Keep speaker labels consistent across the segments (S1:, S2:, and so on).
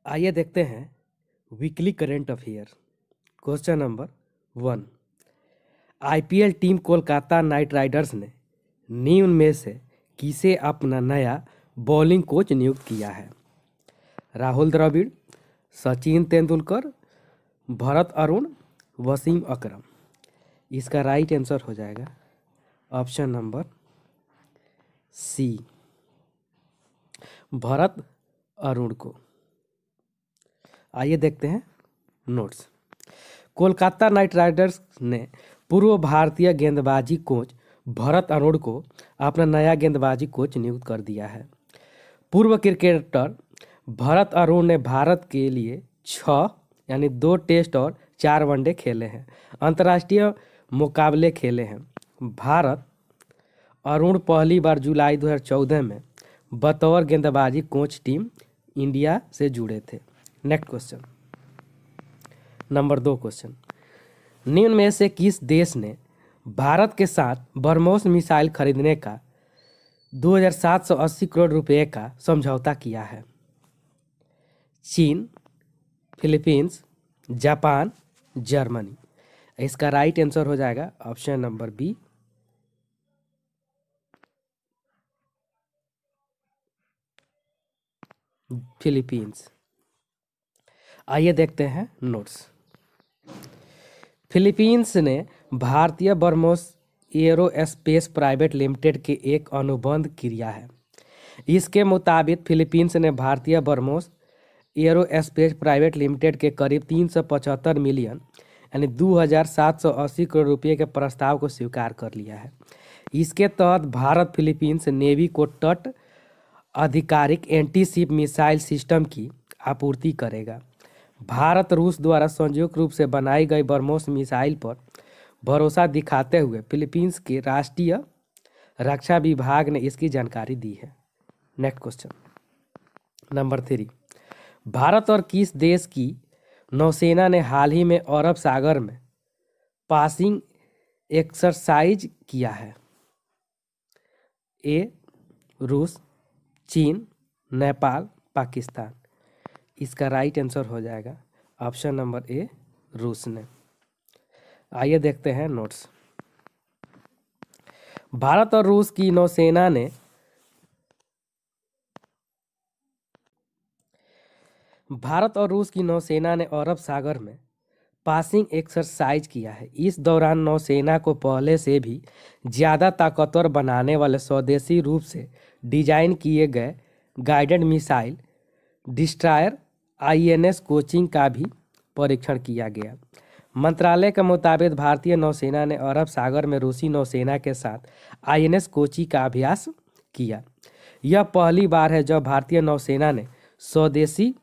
S1: आइए देखते हैं weekly current affair. Question number 1। IPL team Kolkata night Riders ने निम्न में से किसे अपना नया बॉलिंग कोच नियुक्त किया है? राहुल द्रविड़, सचिन तेंदुलकर, भरत अरुण, वसीम अकरम। इसका राइट आंसर हो जाएगा option number C, Bharat Arun को। आइए देखते हैं नोट्स। कोलकाता नाइट राइडर्स ने पूर्व भारतीय गेंदबाजी कोच भरत अरुण को अपना नया गेंदबाजी कोच नियुक्त कर दिया है। पूर्व क्रिकेटर भरत अरुण ने भारत के लिए 6 यानी 2 टेस्ट और 4 वनडे खेले हैं, अंतर्राष्ट्रीय मुकाबले खेले हैं। भारत अरुण पहली बार जुलाई 2014 में बतौर गेंदबाजी कोच टीम इंडिया से जुड़े थे। Next question number 2 question. निम्न में से किस देश ने भारत के साथ ब्रह्मोस मिसाइल खरीदने का 2780 करोड़ रुपए का समझौता किया है? चीन, फिलीपींस, जापान, जर्मनी। इसका राइट आंसर हो जाएगा ऑप्शन नंबर बी, फिलीपींस। आइए देखते हैं नोट्स। फिलीपींस ने भारतीय ब्रह्मोस एरोस्पेस प्राइवेट लिमिटेड के एक अनुबंध किया है। इसके मुताबिक फिलीपींस ने भारतीय ब्रह्मोस एरोस्पेस प्राइवेट लिमिटेड के करीब 375 मिलियन यानी 2780 करोड़ रुपए के प्रस्ताव को स्वीकार कर लिया है। इसके तहत भारत फिलीपींस नेवी को तट आधिकारिक एंटी शिप मिसाइल सिस्टम की आपूर्ति करेगा। भारत रूस द्वारा संयुक्त रूप से बनाई गई ब्रह्मोस मिसाइल पर भरोसा दिखाते हुए फिलीपींस के राष्ट्रीय रक्षा विभाग ने इसकी जानकारी दी है। Next question number 3। भारत और किस देश की नौसेना ने हाल ही में अरब सागर में पासिंग एक्सरसाइज किया है? ए रूस, चीन, नेपाल, पाकिस्तान। इसका राइट आंसर हो जाएगा ऑप्शन नंबर ए, रूस ने। आइए देखते हैं नोट्स। भारत और रूस की नौसेना ने अरब सागर में पासिंग एक्सरसाइज किया है। इस दौरान नौसेना को पहले से भी ज़्यादा ताकतवर बनाने वाले स्वदेशी रूप से डिजाइन किए गए guided missile destroyer INS coaching का भी परीक्षण किया गया। मंत्रालय के मुताबिक भारतीय नौसेना ने अरब सागर में रूसी नौसेना के साथ आईएनएस कोची का अभ्यास किया। यह पहली बार है जब भारतीय नौसेना ने स्वदेशी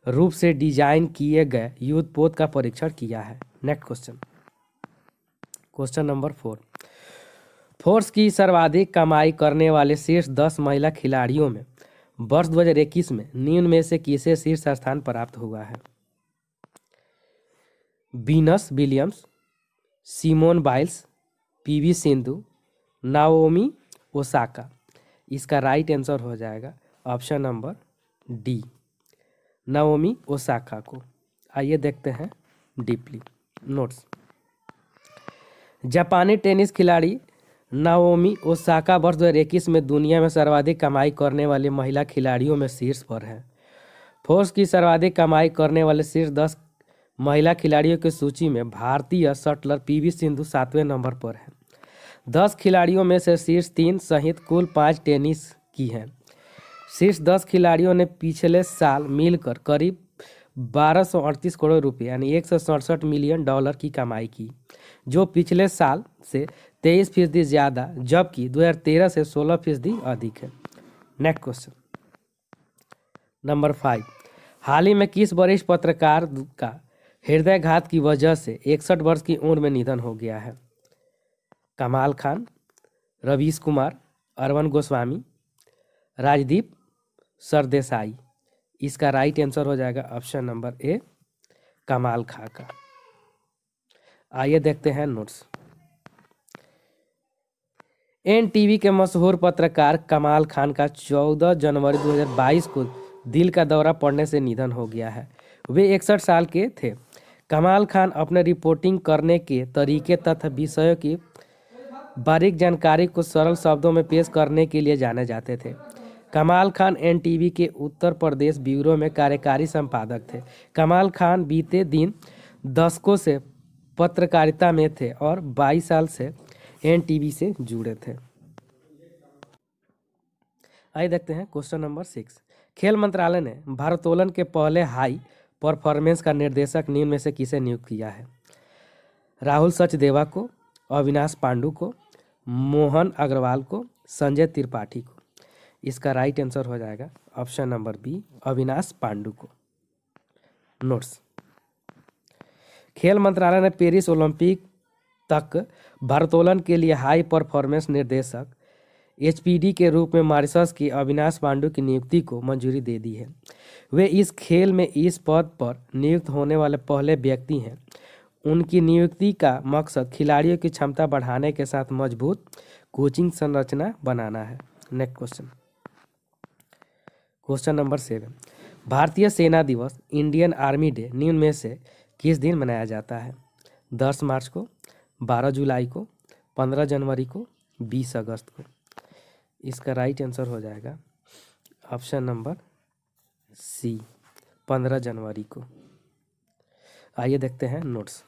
S1: रूप से डिजाइन किए गए युद्धपोत का परीक्षण किया है। Next question number 4। फोर्स की सर्वाधिक कमाई करने वाले शीर्ष 10 महिला खिलाड़ियों में वर्ष 2021 में निम्न में से किसे शीर्ष स्थान प्राप्त हुआ है? Venus Williams, Simone Biles, PV Sindhu, Naomi Osaka. इसका राइट आंसर हो जाएगा option number D, Naomi Osaka को। आइए देखते हैं डीपली नोट्स। जापानी टेनिस खिलाड़ी नाओमी ओसाका वर्ष 2021 में दुनिया में सर्वाधिक कमाई करने वाली महिला खिलाड़ियों में शीर्ष पर है। फोर्स की सर्वाधिक कमाई करने वाले शीर्ष 10 महिला खिलाड़ियों की सूची में भारतीय शटलर पीवी सिंधु 7वें नंबर पर है। 10 खिलाड़ियों में से शीर्ष 3 सहित कुल 5 टेनिस की हैं। शीर्ष 10 खिलाड़ियों ने पिछले साल मिलकर करीब 1238 करोड़ रुपए यानी 167 मिलियन डॉलर की कमाई की, जो पिछले साल से 23% ज़्यादा जबकि 2013 से 16% अधिक है। Next question number 5। हाल ही में किस वरिष्ठ पत्रकार का हृदयघात की वजह से 61 वर्ष की उम्र में निधन हो गया है? कमाल खान, रवीश कुमार, अरविंद गोस्वामी, राजदीप सरदेसाई। इसका राइट आंसर हो जाएगा ऑप्शन नंबर ए, कमाल खान का। आइए देखते हैं नोट्स। एनटीवी के मशहूर पत्रकार कमाल खान का 14 जनवरी 2022 को दिल का दौरा पड़ने से निधन हो गया है। वे 61 साल के थे। कमाल खान अपने रिपोर्टिंग करने के तरीके तथा विषयों की बारीक जानकारी को सरल शब्दों में पेश करने के लिए जाने जाते थे। कमाल खान एनटीवी के उत्तर प्रदेश ब्यूरो में कार्यकारी संपादक थे। कमाल खान बीते दिन दशकों से पत्रकारिता में थे और 22 साल से एनटीवी से जुड़े थे। आइए देखते हैं क्वेश्चन नंबर 6। खेल मंत्रालय ने भारोत्तोलन के पहले हाई परफॉर्मेंस का निर्देशक निम्न में से किसे नियुक्त किया है? राहुल सचदेवा को, अविनाश पांडु को, मोहन अग्रवाल को, संजय त्रिपाठी को। इसका राइट आंसर हो जाएगा option number B, Avinash Pandu को। नोट्स। खेल मंत्रालय ने पेरिस ओलंपिक तक भारोत्तोलन के लिए हाई परफॉर्मेंस निर्देशक एचपीडी के रूप में मॉरिशस के अविनाश पांडु की नियुक्ति को मंजूरी दे दी है। वे इस खेल में इस पद पर नियुक्त होने वाले पहले व्यक्ति हैं। उनकी नियुक्ति का मकसद खिलाड़ियों की क्षमता बढ़ाने के साथ मजबूत कोचिंग संरचना बनाना है। Next question, question number 7। भारतीय सेना दिवस, इंडियन आर्मी डे निम्न में से किस दिन मनाया जाता है? 10 मार्च को, 12 जुलाई को, 15 जनवरी को, 20 अगस्त को। इसका राइट आंसर हो जाएगा ऑप्शन नंबर सी, 15 जनवरी को। आइए देखते हैं नोट्स।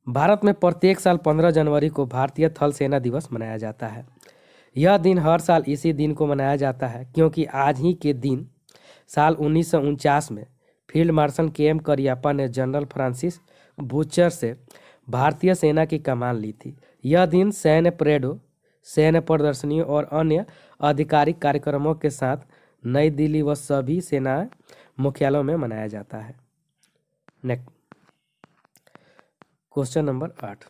S1: भारत में प्रत्येक साल 15 जनवरी को भारतीय थल सेना दिवस मनाया जाता है। यह दिन हर साल इसी दिन को मनाया जाता है क्योंकि आज ही के दिन साल 1949 में फील्ड मार्शल के.एम. करियप्पा ने जनरल फ्रांसिस बूचर से भारतीय सेना की कमान ली थी। यह दिन सैन्य परेडों, सैन्य प्रदर्शनियों और अन्य आधिकारिक कार्यक्रमों के साथ नई दिल्ली व सभी सेना मुख्यालयों में मनाया जाता है। Next question number 8।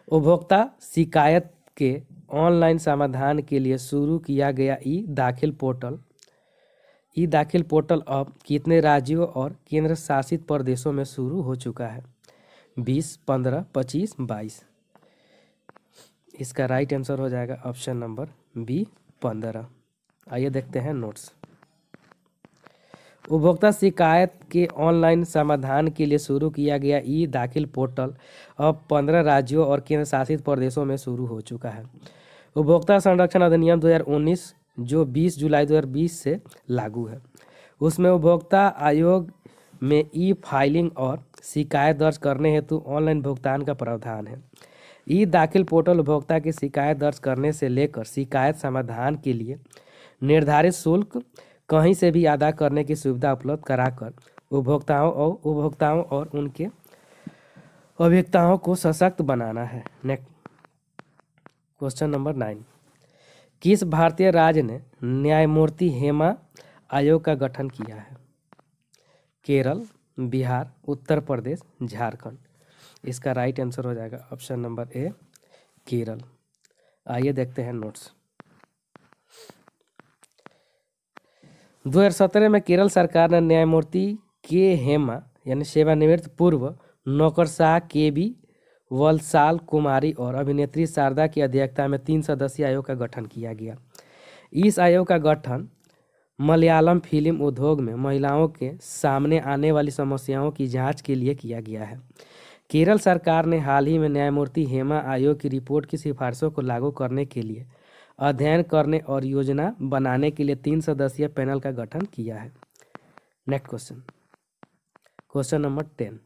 S1: उपभोक्ता शिकायत के ऑनलाइन समाधान के लिए शुरू किया गया ई दाखिल पोर्टल अब कितने राज्यों और केंद्र शासित प्रदेशों में शुरू हो चुका है? 20, 15, 25, 22। इसका राइट आंसर हो जाएगा ऑप्शन नंबर बी, 15। आइए देखते हैं नोट्स। उपभोक्ता शिकायत के ऑनलाइन समाधान के लिए शुरू किया गया ई दाखिल पोर्टल अब 15 राज्यों और केंद्र शासित प्रदेशों में शुरू हो चुका है। उपभोक्ता संरक्षण अधिनियम 2019 जो 20 जुलाई 2020 से लागू है, उसमें उपभोक्ता आयोग में ई फाइलिंग और शिकायत दर्ज करने हेतु ऑनलाइन भुगतान का प्रावधान है। ई दाखिल पोर्टल उपभोक्ता की शिकायत दर्ज करने से लेकर शिकायत समाधान के लिए निर्धारित शुल्क कहीं से भी अदा करने की सुविधा उपलब्ध कराकर उपभोक्ताओं और उनके अभियोक्ताओं को सशक्त बनाना है। Next question number 9। किस भारतीय राज्य ने न्यायमूर्ति हेमा आयोग का गठन किया है? केरल, बिहार, उत्तर प्रदेश, झारखंड। इसका राइट आंसर हो जाएगा ऑप्शन नंबर ए, केरल। आइए देखते हैं नोट्स। 2017 में केरल सरकार ने न्यायमूर्ति के हेमा यानी सेवानिवृत्त पूर्व नौकरशाह के.बी. वलसाल कुमारी और अभिनेत्री शारदा की अध्यक्षता में 3 सदस्यीय आयोग का गठन किया गया। इस आयोग का गठन मलयालम फिल्म उद्योग में महिलाओं के सामने आने वाली समस्याओं की जांच के लिए किया गया है। केरल सरकार ने हाल ही में न्यायमूर्ति हेमा आयोग की रिपोर्ट की सिफारिशों को लागू करने के लिए अध्ययन करने और योजना बनाने के लिए 3 सदस्यीय पैनल का गठन किया है। Next question, question number 10।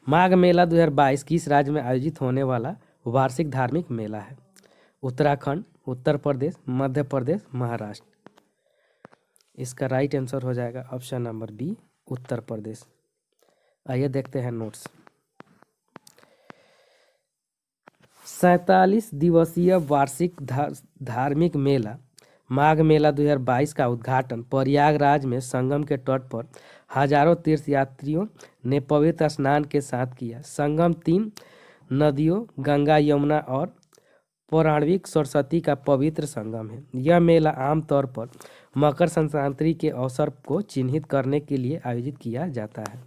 S1: Magh Mela 2022 किस राज्य में आयोजित होने वाला वार्षिक धार्मिक मेला है? उत्तराखंड, उत्तर प्रदेश, मध्य प्रदेश, महाराष्ट्र। इसका राइट आंसर हो जाएगा option number B, Uttar Pradesh. आइए देखते हैं नोट्स। 47 दिवसीय वार्षिक धार्मिक मेला माघ मेला 2022 का उद्घाटन प्रयागराज में संगम के तट पर हजारों तीर्थयात्रियों ने पवित्र स्नान के साथ किया। संगम 3 नदियों गंगा, यमुना और पौराणिक सरस्वती का पवित्र संगम है। यह मेला आमतौर पर मकर संक्रांति के अवसर को चिन्हित करने के लिए आयोजित किया जाता है।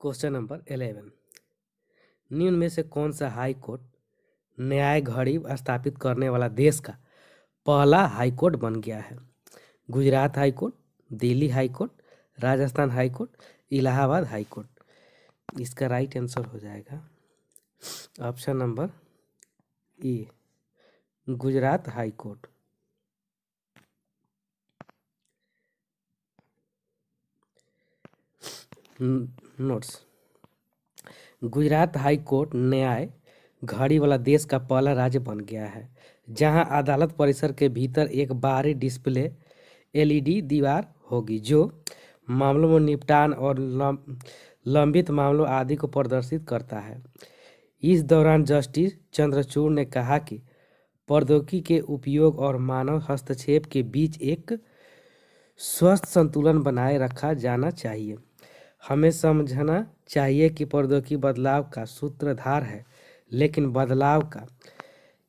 S1: Question number 11। निम्न में से कौन सा हाई कोर्ट न्याय घड़ी स्थापित करने वाला देश का पहला हाईकोर्ट बन गया है? Gujarat high court, Delhi high court, Rajasthan high court, Allahabad high court. इसका राइट आंसर हो जाएगा ऑप्शन नंबर ए, Gujarat high court. Notes: Gujarat high court न्याय घड़ी वाला देश का पहला राज्य बन गया है जहां अदालत परिसर के भीतर एक बाहरी डिस्प्ले एलईडी दीवार होगी जो मामलों में निपटान और लंबित मामलों आदि को प्रदर्शित करता है। इस दौरान जस्टिस चंद्रचूड़ ने कहा कि प्रौद्योगिकी के उपयोग और मानव हस्तक्षेप के बीच एक स्वस्थ संतुलन बनाए रखा जाना चाहिए। हमें समझना चाहिए कि प्रौद्योगिकी बदलाव का सूत्रधार है, लेकिन बदलाव का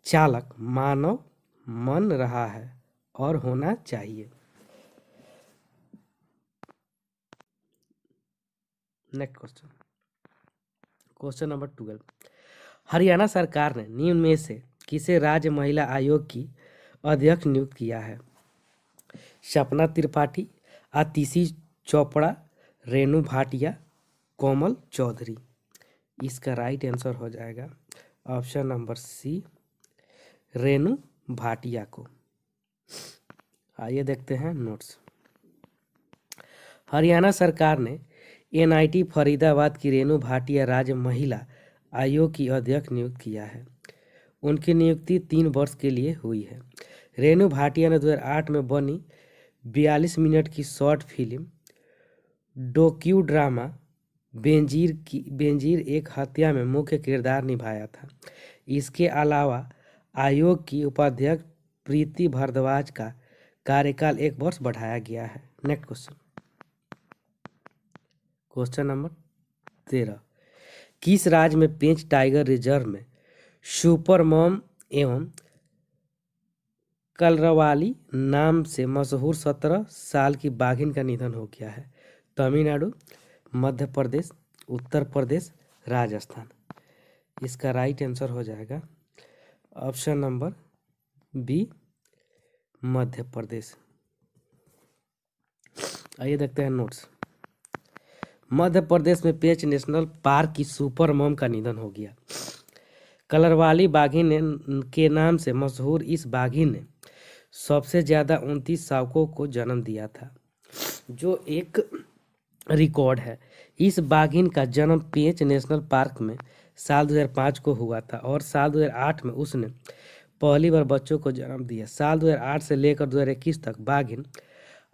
S1: चालक मानव मन रहा है और होना चाहिए। Next question, question number 12। Haryana सरकार ने निम्न में से किसे राज्य महिला आयोग की अध्यक्ष नियुक्त किया है? सपना त्रिपाठी, आतिशी चोपड़ा, रेणु भाटिया, कोमल चौधरी। इसका राइट आंसर हो जाएगा option number C, Renu Bhatia को। आइए देखते हैं नोट्स। हरियाणा सरकार ने एनआईटी फरीदाबाद की रेणु भाटिया राज्य महिला आयोग की अध्यक्ष नियुक्त किया है। उनकी नियुक्ति 3 वर्ष के लिए हुई है। रेणु भाटिया ने 2008 में बनी 42 मिनट की शॉर्ट फिल्म डोक्यू ड्रामा बेंजीर एक हत्या में मुख्य किरदार निभाया था। इसके अलावा आयोग की उपाध्यक्ष प्रीति भारद्वाज का कार्यकाल 1 वर्ष बढ़ाया गया है। Next question, question number 13। किस राज्य में पेंच टाइगर रिजर्व में सुपर मॉम एवं कलरवाली नाम से मशहूर 17 साल की बाघिन का निधन हो गया है? तमिलनाडु, मध्य प्रदेश, उत्तर प्रदेश, राजस्थान। इसका राइट आंसर हो जाएगा option number B, Madhya Pradesh. आइए देखते हैं नोट्स। मध्य प्रदेश में पेंच नेशनल पार्क की सुपर मॉम का निधन हो गया। कलरवाली बाघिन के नाम से मशहूर इस बाघिन ने सबसे ज़्यादा 29 शावकों को जन्म दिया था, जो एक रिकॉर्ड है। इस बाघिन का जन्म पेंच नेशनल पार्क में साल 2005 को हुआ था और साल 2008 में उसने पहली बार बच्चों को जन्म दिया। साल 2008 से लेकर 2021 तक बाघिन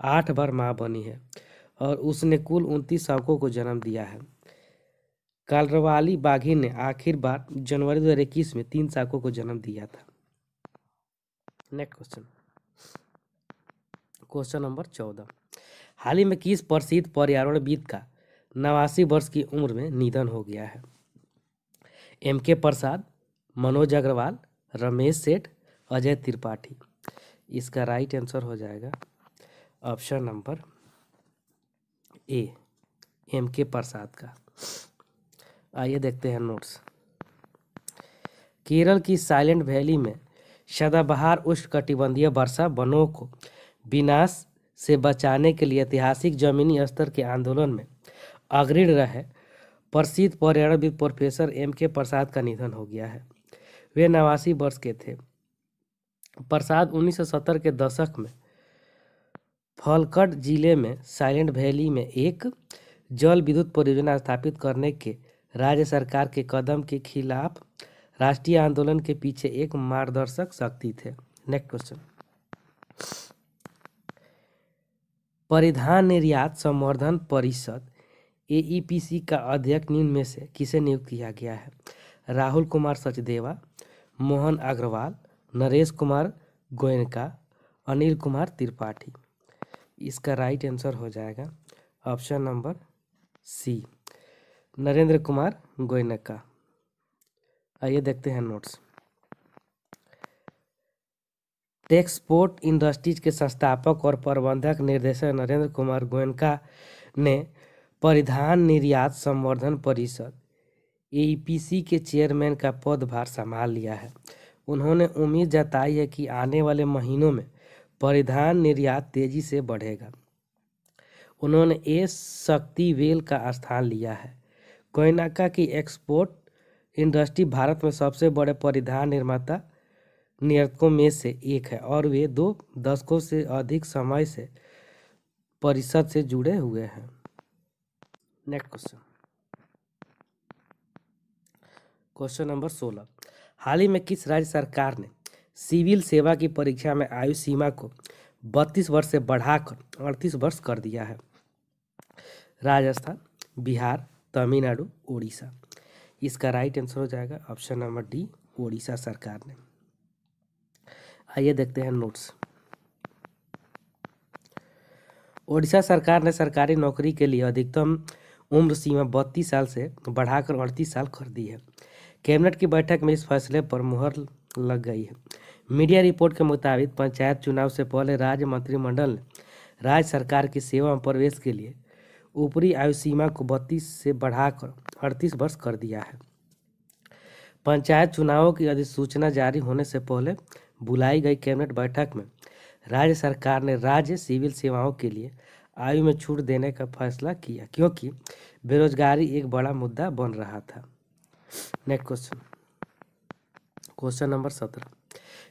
S1: 8 बार मां बनी है और उसने कुल 29 शावकों को जन्म दिया है। कलरवाली बाघिन ने आखिर बार जनवरी 2021 में 3 शावकों को जन्म दिया था। Next question, question number 14। हाल ही में किस प्रसिद्ध पर्यावरणविद का 89 वर्ष की उम्र में निधन हो गया है? एम.के. प्रसाद, मनोज अग्रवाल, रमेश सेठ, अजय त्रिपाठी। इसका राइट आंसर हो जाएगा ऑप्शन नंबर ए, एम.के. प्रसाद का। आइए देखते हैं नोट्स। केरल की साइलेंट वैली में सदाबहार उष्णकटिबंधीय वर्षा वनों को विनाश से बचाने के लिए ऐतिहासिक जमीनी स्तर के आंदोलन में अग्रणी रहे प्रसिद्ध पर्यावरणविद प्रोफेसर एम.के. प्रसाद का निधन हो गया है। वे 89 वर्ष के थे। प्रसाद 1970 के दशक में फलकड जिले में साइलेंट वैली में एक जल विद्युत परियोजना स्थापित करने के राज्य सरकार के कदम के खिलाफ राष्ट्रीय आंदोलन के पीछे एक मार्गदर्शक शक्ति थे। नेक्स्ट क्वेश्चन, परिधान निर्यात संवर्धन परिषद एईपीसी का अध्यक्ष निम्न में से किसे नियुक्त किया गया है? राहुल कुमार सचदेवा, मोहन अग्रवाल, नरेश कुमार गोयनका, अनिल कुमार त्रिपाठी। इसका राइट आंसर हो जाएगा option number C, Narendra Kumar Goenka. आइए देखते हैं नोट्स। टेक्सपोर्ट इंडस्ट्रीज के संस्थापक और प्रबंधक निर्देशक नरेंद्र कुमार गोयनका ने परिधान निर्यात संवर्धन परिषद एईपीसी के चेयरमैन का पदभार संभाल लिया है। उन्होंने उम्मीद जताई है कि आने वाले महीनों में परिधान निर्यात तेजी से बढ़ेगा। उन्होंने एस शक्ति वेल का स्थान लिया है। कोयनाका की एक्सपोर्ट इंडस्ट्री भारत में सबसे बड़े परिधान निर्यातकों में से एक है और वे 2 दशकों से अधिक समय से परिषद से जुड़े हुए हैं। Next question, question number 16। हाल ही में किस राज्य सरकार ने सिविल सेवा की परीक्षा में आयु सीमा को 32 वर्ष से बढ़ाकर 38 वर्ष कर दिया है? राजस्थान, बिहार, तमिलनाडु, उड़ीसा। इसका राइट आंसर हो जाएगा ऑप्शन नंबर डी, उड़ीसा सरकार ने। आइए देखते हैं नोट्स। उड़ीसा सरकार ने सरकारी नौकरी के लिए अधिकतम उम्र सीमा 32 साल से बढ़ाकर 38 साल कर दी है। कैबिनेट की बैठक में इस फैसले पर मुहर लग गई है। मीडिया रिपोर्ट के मुताबिक पंचायत चुनाव से पहले राज्य मंत्रिमंडल ने राज्य सरकार की सेवा में प्रवेश के लिए ऊपरी आयु सीमा को 32 से बढ़ाकर 38 वर्ष कर दिया है। पंचायत चुनावों की अधिसूचना जारी होने से पहले बुलाई गई कैबिनेट बैठक में राज्य सरकार ने राज्य सिविल सेवाओं के लिए आयु में छूट देने का फैसला किया क्योंकि बेरोजगारी एक बड़ा मुद्दा बन रहा था। Next question, question number 17।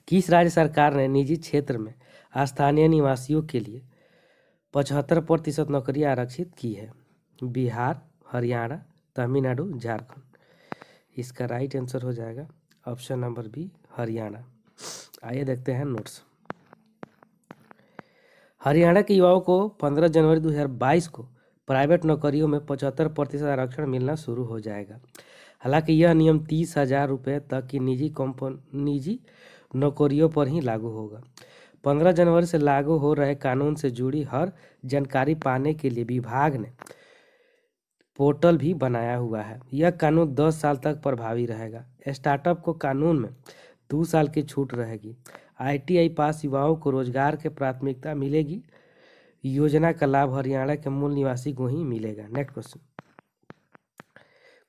S1: किस राज्य सरकार ने निजी क्षेत्र में स्थानीय निवासियों के लिए 75% नौकरियां आरक्षित की है? बिहार, हरियाणा, तमिलनाडु, झारखंड। इसका राइट आंसर हो जाएगा ऑप्शन नंबर बी, हरियाणा। आइए देखते हैं नोट्स। हरियाणा के युवाओं को 15 जनवरी 2022 को प्राइवेट नौकरियों में 75% आरक्षण मिलना शुरू हो जाएगा। हालांकि यह नियम 30,000 रुपये तक की निजी नौकरियों पर ही लागू होगा। 15 जनवरी से लागू हो रहे कानून से जुड़ी हर जानकारी पाने के लिए विभाग ने पोर्टल भी बनाया हुआ है। यह कानून 10 साल तक प्रभावी रहेगा। स्टार्टअप को कानून में 2 साल की छूट रहेगी। ITI पास युवाओं को रोजगार के प्राथमिकता मिलेगी। योजना का लाभ हरियाणा के मूल निवासी को ही मिलेगा। Next question,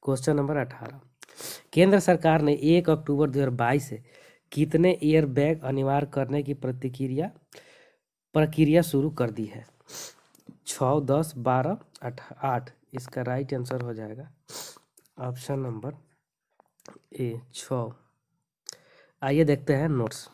S1: question number 18। केंद्र सरकार ने 1 अक्टूबर 2022 से कितने एयर बैग अनिवार्य करने की प्रक्रिया शुरू कर दी है? 6, 10, 12, 8। इसका राइट आंसर हो जाएगा ऑप्शन नंबर ए, 6। आइए देखते हैं नोट्स।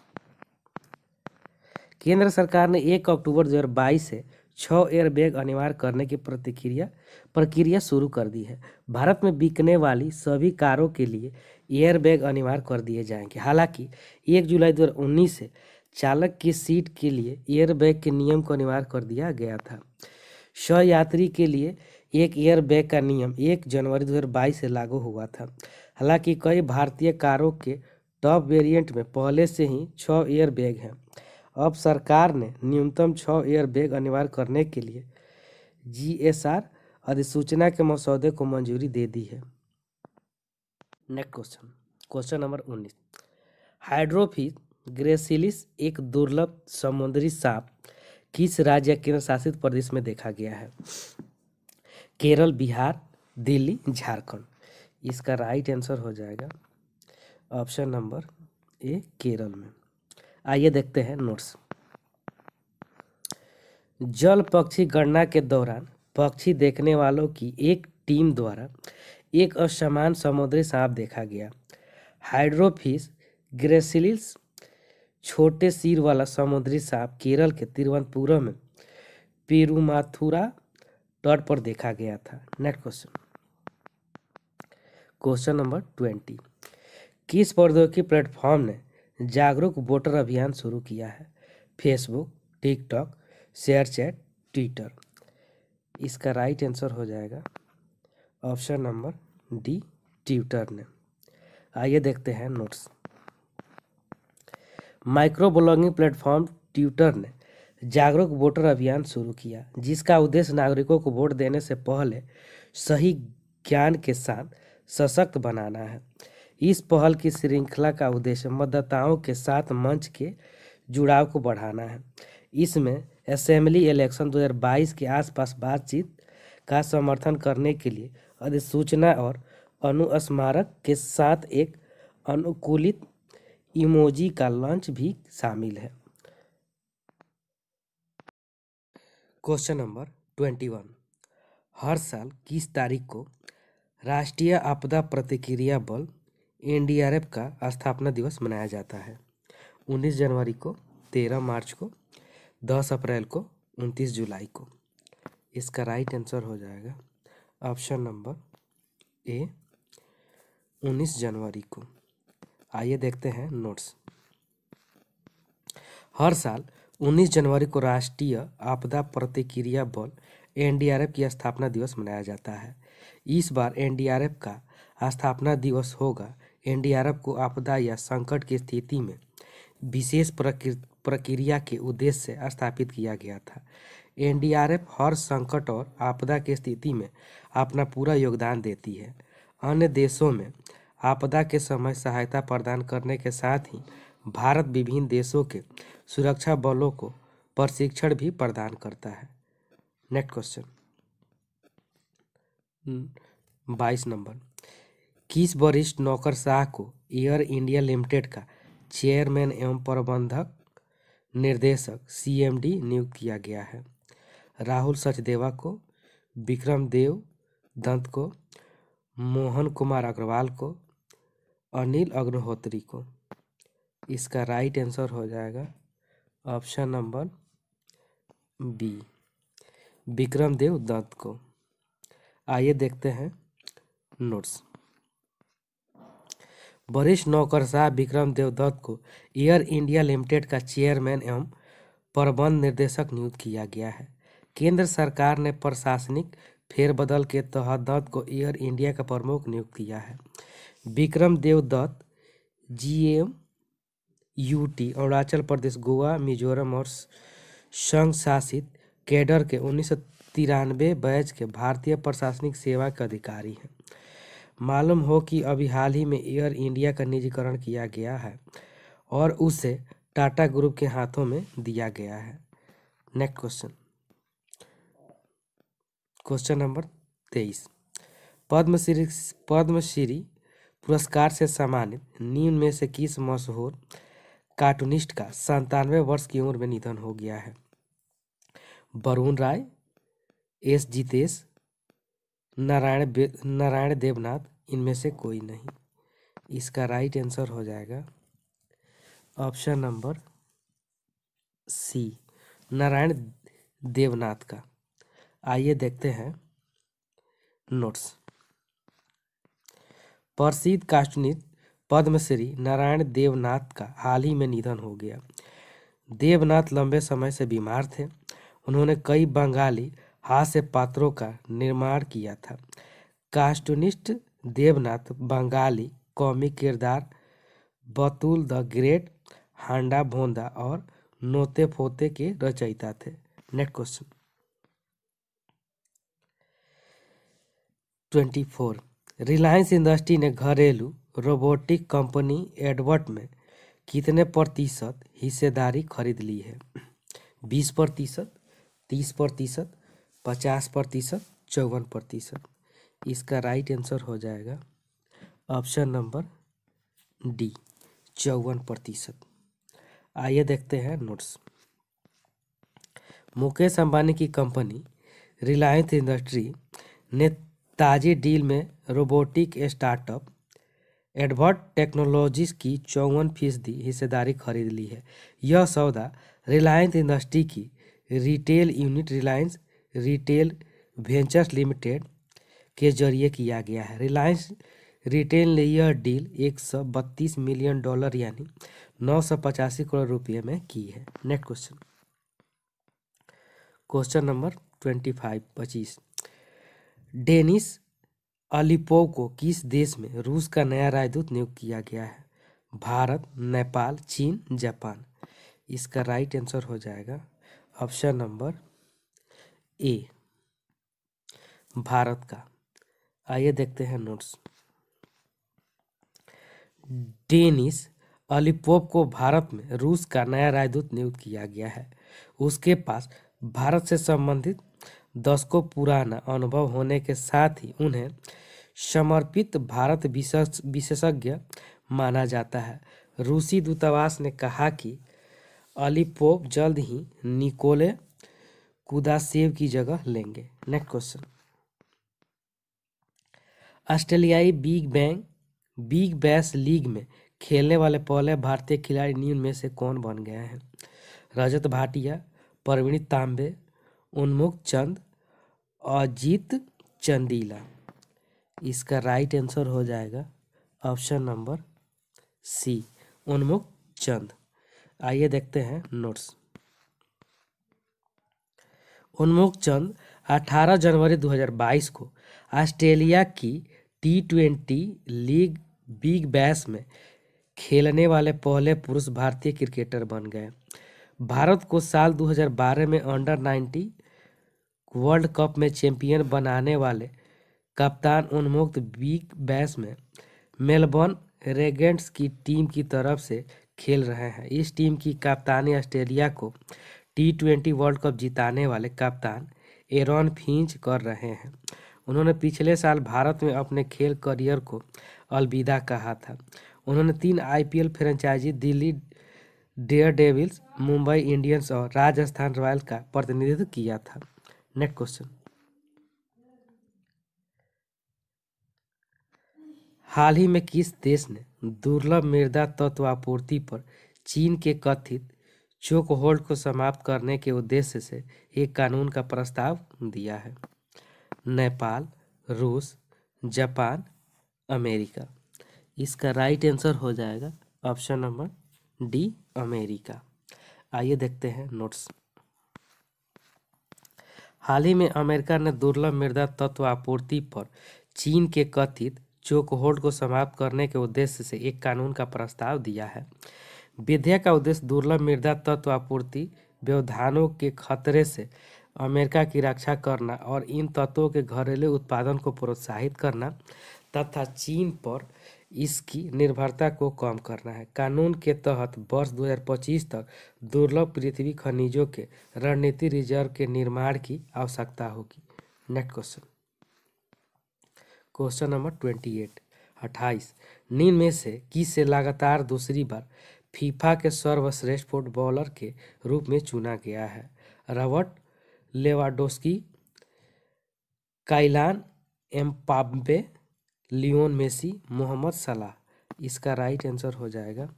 S1: केंद्र सरकार ने 1 अक्टूबर 2022 से 6 एयर बैग अनिवार्य करने की प्रक्रिया शुरू कर दी है। भारत में बिकने वाली सभी कारों के लिए एयर बैग अनिवार्य कर दिए जाएंगे। हालांकि 1 जुलाई 2019 से चालक की सीट के लिए एयर बैग के नियम को अनिवार्य कर दिया गया था। सहयात्री के लिए एक एयर बैग का नियम 1 जनवरी 2022 से लागू हुआ था। हालांकि कई भारतीय कारों के टॉप वेरिएंट में पहले से ही 6 एयर बैग हैं। अब सरकार ने न्यूनतम 6 एयर बैग अनिवार्य करने के लिए GSR अधिसूचना के मसौदे को मंजूरी दे दी है। Next question, question number 19। Hydrophis gracilis एक दुर्लभ समुद्री सांप किस राज्य या केंद्र शासित प्रदेश में देखा गया है? केरल, बिहार, दिल्ली, झारखंड। इसका राइट आंसर हो जाएगा ऑप्शन नंबर ए, केरल में। आइए देखते हैं नोट्स। जल पक्षी गणना के दौरान पक्षी देखने वालों की एक टीम द्वारा एक असमान समुद्री सांप देखा गया। हाइड्रोफिस ग्रेसिलिस छोटे सिर वाला समुद्री सांप केरल के तिरुवनंतपुरम में पेरुमाथुरा तट पर देखा गया था। Next question, question number 20। किस प्रौद्योगिकी प्लेटफॉर्म ने जागरूक वोटर अभियान शुरू किया है? Facebook, TikTok, ShareChat, Twitter. इसका राइट आंसर हो जाएगा ऑप्शन नंबर डी, ट्विटर ने। आइए देखते हैं notes. Micro blogging platform Twitter ने जागरूक वोटर अभियान शुरू किया जिसका उद्देश्य नागरिकों को वोट देने से पहले सही ज्ञान के साथ सशक्त बनाना है। इस पहल की श्रृंखला का उद्देश्य मतदाताओं के साथ मंच के जुड़ाव को बढ़ाना है। इसमें असेंबली इलेक्शन 2022 के आसपास बातचीत का समर्थन करने के लिए अधिसूचना और अनुस्मारक के साथ एक अनुकूलित इमोजी का लॉन्च भी शामिल है। Question number 21। हर साल किस तारीख को राष्ट्रीय आपदा प्रतिक्रिया बल एनडीआरएफ का स्थापना दिवस मनाया जाता है? 19 जनवरी को, 13 मार्च को, 10 अप्रैल को, 29 जुलाई को। इसका राइट आंसर हो जाएगा ऑप्शन नंबर ए 19 जनवरी को। आइए देखते हैं नोट्स। हर साल 19 जनवरी को राष्ट्रीय आपदा प्रतिक्रिया बल एनडीआरएफ की स्थापना दिवस मनाया जाता है। इस बार एनडीआरएफ का स्थापना दिवस होगा। एनडीआरएफ को आपदा या संकट की स्थिति में विशेष प्रक्रिया के उद्देश्य से स्थापित किया गया था। एनडीआरएफ हर संकट और आपदा की स्थिति में अपना पूरा योगदान देती है। अन्य देशों में आपदा के समय सहायता प्रदान करने के साथ ही भारत विभिन्न देशों के सुरक्षा बलों को प्रशिक्षण भी प्रदान करता है। Next question 22 number. किस वरिष्ठ नौकरशाह को एयर इंडिया लिमिटेड का चेयरमैन एवं प्रबंधक निर्देशक सीएमडी नियुक्त किया गया है? राहुल सचदेवा को, विक्रम देव दत्त को, मोहन कुमार अग्रवाल को, अनिल अग्निहोत्री को। इसका राइट आंसर हो जाएगा ऑप्शन नंबर बी विक्रम देव दत्त को। आइए देखते हैं नोट्स। वरिष्ठ नौकरशाह विक्रम देव दत्त को एयर इंडिया लिमिटेड का चेयरमैन एवं प्रबंध निर्देशक नियुक्त किया गया है। केंद्र सरकार ने प्रशासनिक फेरबदल के तहत दत्त को एयर इंडिया का प्रमुख नियुक्त किया है। विक्रम देव दत्त जीएम यूटी अरुणाचल प्रदेश, गोवा, मिजोरम और संघ शासित कैडर के 1993 बैच के भारतीय प्रशासनिक सेवा के अधिकारी हैं। मालूम हो कि अभी हाल ही में एयर इंडिया का निजीकरण किया गया है और उसे टाटा ग्रुप के हाथों में दिया गया है। Next question, question number 23। Padma Shri पुरस्कार से सम्मानित निम्न में से किस मशहूर कार्टूनिस्ट का 97 वर्ष की उम्र में निधन हो गया है? वरुण राय, एस जितेश, नारायण देवनाथ, इनमें से कोई नहीं। इसका राइट आंसर हो जाएगा option number C Narayan Devnath का। आइए देखते हैं नोट्स। प्रसिद्ध कार्टूनिस्ट पद्मश्री नारायण देवनाथ का हाल ही में निधन हो गया। देवनाथ लंबे समय से बीमार थे। उन्होंने कई बंगाली हास्य पात्रों का निर्माण किया था। कार्टूनिस्ट देवनाथ बंगाली कॉमिक किरदार बतुल द ग्रेट, हांडा भोंदा और नोते फोते के रचयिता थे। Next question 24। रिलायंस इंडस्ट्री ने घरेलू रोबोटिक कंपनी एडवर्ट में कितने प्रतिशत हिस्सेदारी खरीद ली है? 20%, 30%, 50%, 54%। इसका राइट आंसर हो जाएगा ऑप्शन नंबर डी 54%। आइए देखते हैं नोट्स। मुकेश अंबानी की कंपनी रिलायंस इंडस्ट्री ने ताज़ी डील में रोबोटिक स्टार्टअप एडवर्ट टेक्नोलॉजीज की 54% हिस्सेदारी खरीद ली है। यह सौदा रिलायंस इंडस्ट्री की retail unit Reliance retail ventures limited के जरिए किया गया है। रिलायंस रिटेल ने यह डील $132 मिलियन यानी 985 करोड़ रुपये में की है। Next question, question number 25। Denis Alipov को किस देश में रूस का नया राजदूत नियुक्त किया गया है? भारत, नेपाल, चीन, जापान। इसका राइट आंसर हो जाएगा ऑप्शन नंबर ए भारत का। आइए देखते हैं नोट्स। डेनिस अलीपोव को भारत में रूस का नया राजदूत नियुक्त किया गया है। उसके पास भारत से संबंधित दशकों पुराना अनुभव होने के साथ ही उन्हें समर्पित भारत विशेषज्ञ माना जाता है। रूसी दूतावास ने कहा कि अलीपोव जल्द ही निकोले कुदाशेव की जगह लेंगे। नेक्स्ट क्वेश्चन, ऑस्ट्रेलियाई बिग बैश लीग में खेलने वाले पहले भारतीय खिलाड़ी निम्न में से कौन बन गए हैं? रजत भाटिया, परवीन तांबे, उन्मुक्त चंद, अजीत चंदीला। इसका राइट आंसर हो जाएगा ऑप्शन नंबर सी, उन्मुक्त चंद। आइए देखते हैं नोट्स। उन्मुक्त चंद 18 जनवरी 2022 को ऑस्ट्रेलिया की T20 लीग बिग बैश में खेलने वाले पहले पुरुष भारतीय क्रिकेटर बन गए। भारत को साल 2012 में अंडर 19 वर्ल्ड कप में चैंपियन बनाने वाले कप्तान उन्मुक्त बिग बैश में मेलबर्न रेगेंट्स की टीम की तरफ से खेल रहे हैं। इस टीम की कप्तानी ऑस्ट्रेलिया को T20 वर्ल्ड कप जिताने वाले कप्तान एरन फिंच कर रहे हैं। उन्होंने पिछले साल भारत में अपने खेल करियर को अलविदा कहा था। उन्होंने 3 IPL franchise Delhi Daredevils, Mumbai Indians और राजस्थान रॉयल्स का प्रतिनिधित्व किया था। नेक्स्ट क्वेश्चन, हाल ही में किस देश ने दुर्लभ मृदा तत्व आपूर्ति पर चीन के कथित चोक होल्ड को समाप्त करने के उद्देश्य से एक कानून का प्रस्ताव दिया है? नेपाल, रूस, जापान, अमेरिका। इसका राइट आंसर हो जाएगा ऑप्शन नंबर डी, अमेरिका। आइए देखते हैं नोट्स। हाल ही में अमेरिका ने दुर्लभ मृदा तत्व आपूर्ति पर चीन के कथित चोक होल्ड को समाप्त करने के उद्देश्य से एक कानून का प्रस्ताव दिया है। विधेयक का उद्देश्य दुर्लभ मृदा तत्व आपूर्ति व्यवधानों के खतरे से अमेरिका की रक्षा करना और इन तत्वों के घरेलू उत्पादन को प्रोत्साहित करना तथा चीन पर इसकी निर्भरता को कम करना है। कानून के तहत वर्ष 2025 तक दुर्लभ पृथ्वी खनिजों के रणनीतिक रिजर्व के निर्माण की आवश्यकता होगी। Next question, question number 28। निम्न में से किसे लगातार दूसरी बार फीफा के सर्वश्रेष्ठ फुटबॉलर के रूप में चुना गया है? Robert Lewandowski, Kylian Mbappe, Lionel Messi, Mohamed Salah. इसका राइट आंसर हो जाएगा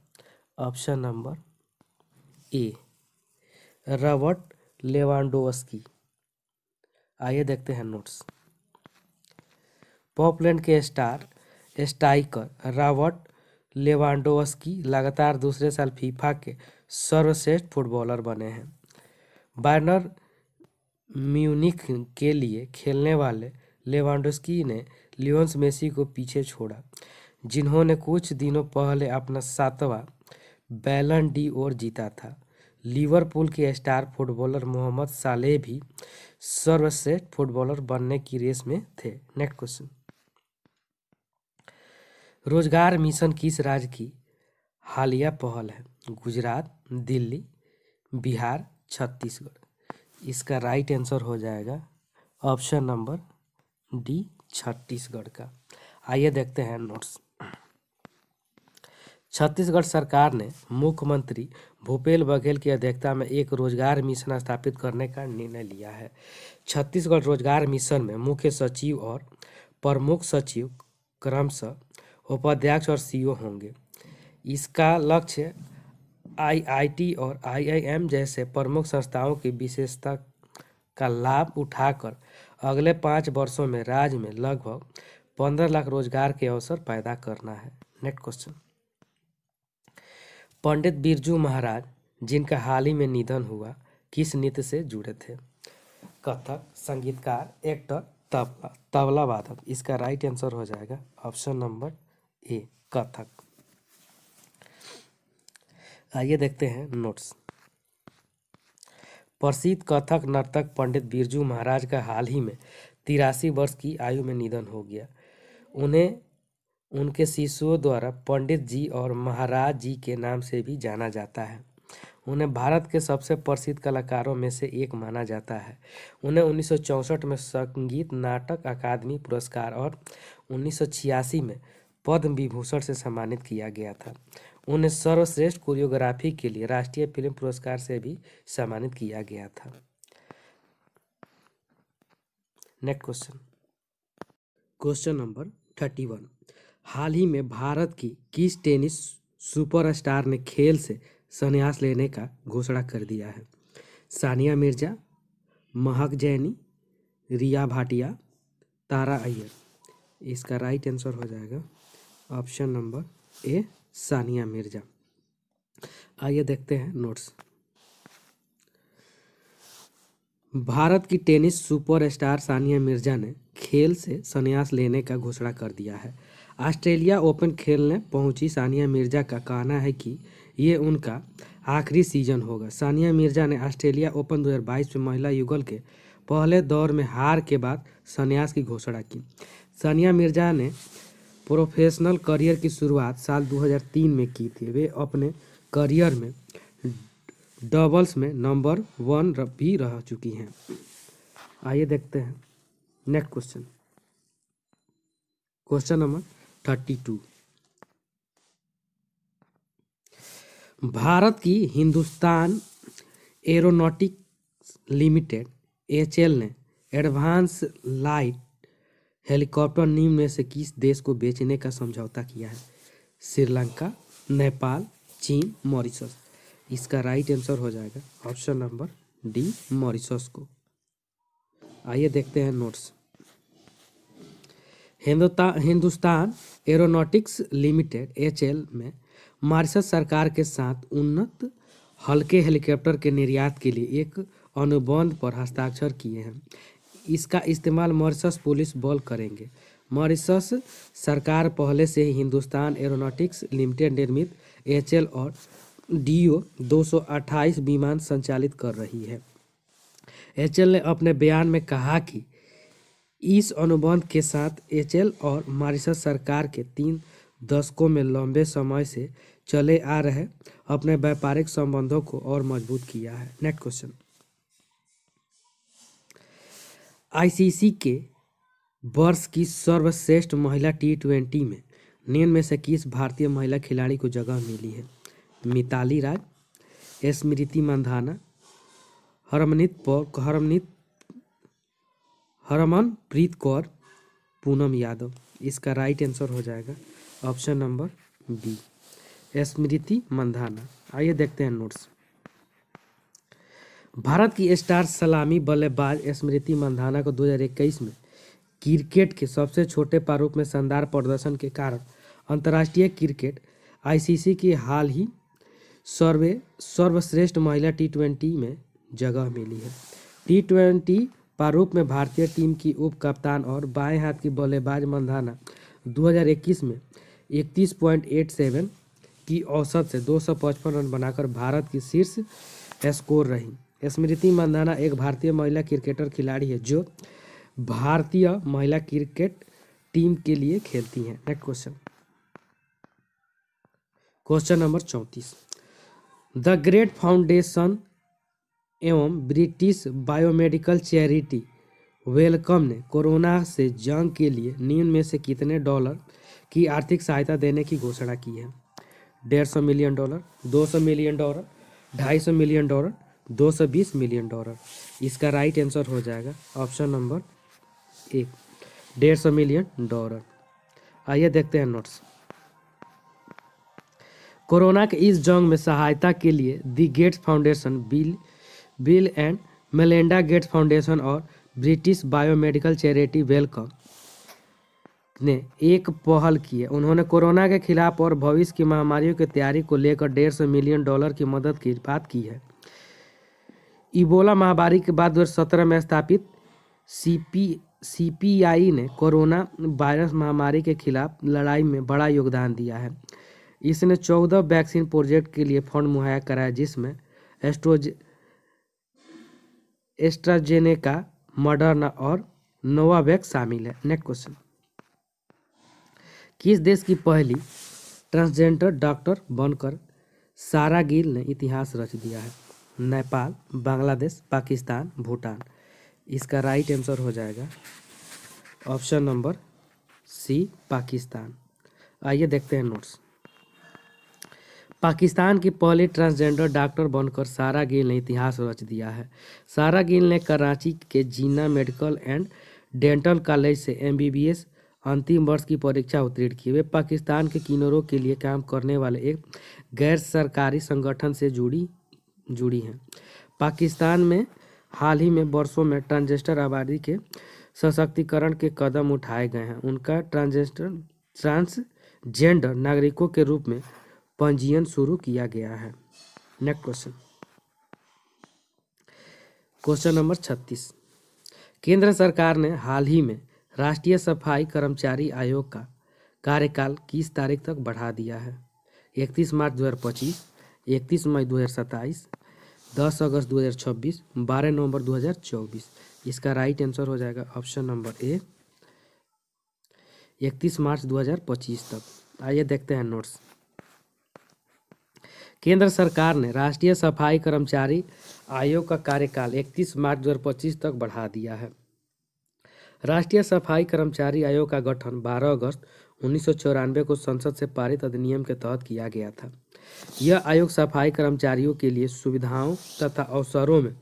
S1: option number A, Robert Lewandowski. आइए देखते हैं नोट्स। पोलैंड के स्ट्राइकर रॉबर्ट लेवांडोव्स्की लगातार दूसरे साल फीफा के सर्वश्रेष्ठ फुटबॉलर बने हैं। बायर्न म्यूनिख के लिए खेलने वाले लेवांडोव्स्की ने लियोन मेसी को पीछे छोड़ा, जिन्होंने कुछ दिनों पहले अपना 7वां बैलन डी ओर जीता था। लिवरपूल के स्टार फुटबॉलर मोहम्मद सालेह भी सर्वश्रेष्ठ फुटबॉलर बनने की रेस में थे। नेक्स्ट क्वेश्चन, रोजगार मिशन किस राज्य की हालिया पहल है? गुजरात, दिल्ली, बिहार, छत्तीसगढ़। इसका राइट आंसर हो जाएगा ऑप्शन नंबर डी, छत्तीसगढ़ का। आइए देखते हैं नोट्स। छत्तीसगढ़ सरकार ने मुख्यमंत्री भूपेश बघेल की अध्यक्षता में एक रोजगार मिशन स्थापित करने का निर्णय लिया है। छत्तीसगढ़ रोजगार मिशन में मुख्य सचिव और प्रमुख सचिव क्रमशः उपाध्यक्ष और CEO होंगे। इसका लक्ष्य IIT और IIM जैसे प्रमुख संस्थाओं की विशेषता का लाभ उठाकर अगले 5 वर्षों में राज्य में लगभग 15 लाख रोजगार के अवसर पैदा करना है। नेक्स्ट क्वेश्चन, पंडित बिरजू महाराज जिनका हाल ही में निधन हुआ किस नृत्य से जुड़े थे? कथक, संगीतकार, एक्टर, तबला वादक। इसका राइट आंसर हो जाएगा ऑप्शन नंबर ए, कथक। आइए देखते हैं नोट्स। प्रसिद्ध कथक नर्तक पंडित बिरजू महाराज का हाल ही में 83 वर्ष की आयु में निधन हो गया। उन्हें उनके शिष्यों द्वारा पंडित जी और महाराज जी के नाम से भी जाना जाता है। उन्हें भारत के सबसे प्रसिद्ध कलाकारों में से एक माना जाता है। उन्हें 1964 में संगीत नाटक अकादमी पुरस्कार और 1986 में पद्म विभूषण से सम्मानित किया गया था। उन्हें सर्वश्रेष्ठ कोरियोग्राफी के लिए राष्ट्रीय फिल्म पुरस्कार से भी सम्मानित किया गया था। Next question, question number 31। हाल ही में भारत की किस टेनिस सुपरस्टार ने खेल से संन्यास लेने का घोषणा कर दिया है? सानिया मिर्जा, महक जैनी, रिया भाटिया, तारा अय्यर। इसका राइट आंसर हो जाएगा ऑप्शन नंबर ए, सानिया मिर्जा। आइए देखते हैं नोट्स। भारत की टेनिस सुपरस्टार सानिया मिर्जा ने खेल से संन्यास लेने का घोषणा कर दिया है। ऑस्ट्रेलिया ओपन खेलने पहुंची सानिया मिर्जा का कहना है कि ये उनका आखिरी सीजन होगा। सानिया मिर्जा ने ऑस्ट्रेलिया ओपन 2022 में महिला युगल के पहले दौर में हार के बाद संन्यास की घोषणा की। सानिया मिर्जा ने प्रोफेशनल करियर की शुरुआत साल 2003 में की थी। वे अपने करियर में डबल्स में नंबर 1 भी रह चुकी हैं। आइए देखते हैं next question, question number 32। Bharat की हिंदुस्तान एरोनॉटिक्स लिमिटेड HAL ने एडवांस लाइट हेलीकॉप्टर निम्न में से किस देश को बेचने का समझौता किया है? श्रीलंका, नेपाल, चीन, मॉरिशस। इसका राइट आंसर हो जाएगा ऑप्शन नंबर डी, मॉरिशस को। आइए देखते हैं notes. Hindustan aeronautics limited HAL में मॉरिशस सरकार के साथ उन्नत हल्के हेलीकॉप्टर के निर्यात के लिए एक अनुबंध पर हस्ताक्षर किए हैं। इसका इस्तेमाल मॉरिशस पुलिस बल करेंगे। मॉरिशस सरकार पहले से ही हिंदुस्तान एरोनॉटिक्स लिमिटेड निर्मित HAL और DO 228 विमान संचालित कर रही है। HAL ने अपने बयान में कहा कि इस अनुबंध के साथ HAL और मॉरिशस सरकार के 3 दशकों में लंबे समय से चले आ रहे अपने व्यापारिक संबंधों को और मजबूत किया है। नेक्स्ट क्वेश्चन, ICC के वर्ष की सर्वश्रेष्ठ महिला T20 में निम्न में से किस भारतीय महिला खिलाड़ी को जगह मिली है? मिताली राज, स्मृति मंधाना, हरमनप्रीत कौर, पूनम यादव। इसका राइट आंसर हो जाएगा option number B, Smriti Mandhana. आइए देखते हैं नोट्स। भारत की स्टार सलामी बल्लेबाज स्मृति मंधाना को 2021 में क्रिकेट के सबसे छोटे प्रारूप में शानदार प्रदर्शन के कारण अंतर्राष्ट्रीय क्रिकेट ICC की हाल ही सर्वश्रेष्ठ महिला T20 में जगह मिली है। T20 प्रारूप में भारतीय टीम की उप कप्तान और बाएं हाथ की बल्लेबाज मंधाना 2021 में 31.87 की औसत से 255 रन बनाकर भारत की शीर्ष स्कोर रही। स्मृति मंधाना एक भारतीय महिला क्रिकेटर खिलाड़ी है जो भारतीय महिला क्रिकेट टीम के लिए खेलती हैं। Next question, question number 34। The great foundation एवं ब्रिटिश बायोमेडिकल चैरिटी वेलकम ने कोरोना से जंग के लिए निम्न में से कितने डॉलर की आर्थिक सहायता देने की घोषणा की है? 150 million dollar, 200 million dollar, 250 million dollar, 220 million dollar. इसका राइट आंसर हो जाएगा ऑप्शन नंबर ए, 150 मिलियन डॉलर। आइए देखते हैं नोट्स। कोरोना के इस जंग में सहायता के लिए the Gates Foundation, Bill and Melinda Gates Foundation और ब्रिटिश बायोमेडिकल चैरिटी वेलकम ने एक पहल की है। उन्होंने कोरोना के खिलाफ और भविष्य की महामारियों की तैयारी को लेकर 150 मिलियन डॉलर की मदद की बात की है। इबोला महामारी के बाद 2017 में स्थापित CPI ने कोरोना वायरस महामारी के खिलाफ लड़ाई में बड़ा योगदान दिया है। इसने 14 वैक्सीन प्रोजेक्ट के लिए फंड मुहैया कराया जिसमें एस्ट्राजेनेका, मॉडर्ना और नोवावैक्स शामिल है। नेक्स्ट क्वेश्चन, किस देश की पहली ट्रांसजेंडर डॉक्टर बनकर सारा गिल ने इतिहास रच दिया है? नेपाल, बांग्लादेश, पाकिस्तान, भूटान। इसका राइट आंसर हो जाएगा ऑप्शन नंबर सी, पाकिस्तान। आइए देखते हैं नोट्स। पाकिस्तान की पहली ट्रांसजेंडर डॉक्टर बनकर सारा गिल ने इतिहास रच दिया है। सारा गिल ने कराची के जिन्ना मेडिकल एंड डेंटल कॉलेज से एमबीबीएस अंतिम वर्ष की परीक्षा उत्तीर्ण की। वे पाकिस्तान के किन्नरों के लिए काम करने वाले एक गैर सरकारी संगठन से जुड़ी हैं। पाकिस्तान में हाल ही में वर्षों में ट्रांसजेंडर आबादी के सशक्तिकरण के कदम उठाए गए हैं। उनका ट्रांसजेंडर नागरिकों के रूप में पंजीयन शुरू किया गया है। Next question, question number 36। केंद्र सरकार ने हाल ही में राष्ट्रीय सफाई कर्मचारी आयोग का कार्यकाल किस तारीख तक बढ़ा दिया है? 31 मार्च 2025, 31 मई 2027, 10 अगस्त 2026, 12 नवंबर 2024। इसका राइट आंसर हो जाएगा ऑप्शन नंबर ए, 31 मार्च 2025 तक। आइए देखते हैं नोट्स। केंद्र सरकार ने राष्ट्रीय सफाई कर्मचारी आयोग का कार्यकाल 31 मार्च 2025 तक बढ़ा दिया है। राष्ट्रीय सफाई कर्मचारी आयोग का गठन 12 अगस्त 1994 को संसद से पारित अधिनियम के तहत किया गया था। यह आयोग सफाई कर्मचारियों के लिए सुविधाओं तथा अवसरों में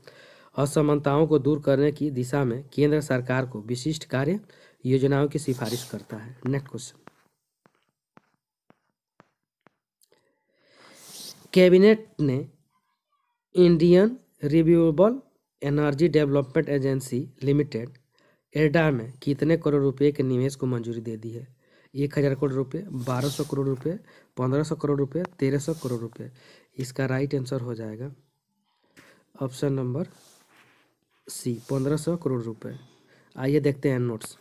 S1: असमानताओं को दूर करने की दिशा में केंद्र सरकार को विशिष्ट कार्य योजनाओं की सिफारिश करता है। नेक्स्ट क्वेश्चन, कैबिनेट ने Indian renewable energy development agency limited एडा में कितने करोड़ रुपए के निवेश को मंजूरी दे दी है? 1000 करोड़ रुपए, 1200 करोड़ रुपए, 1500 करोड़ रुपए, 1300 करोड़ रुपए। इसका राइट आंसर हो जाएगा ऑप्शन नंबर सी, 1500 करोड़ रुपए। आइए देखते हैं नोट्स।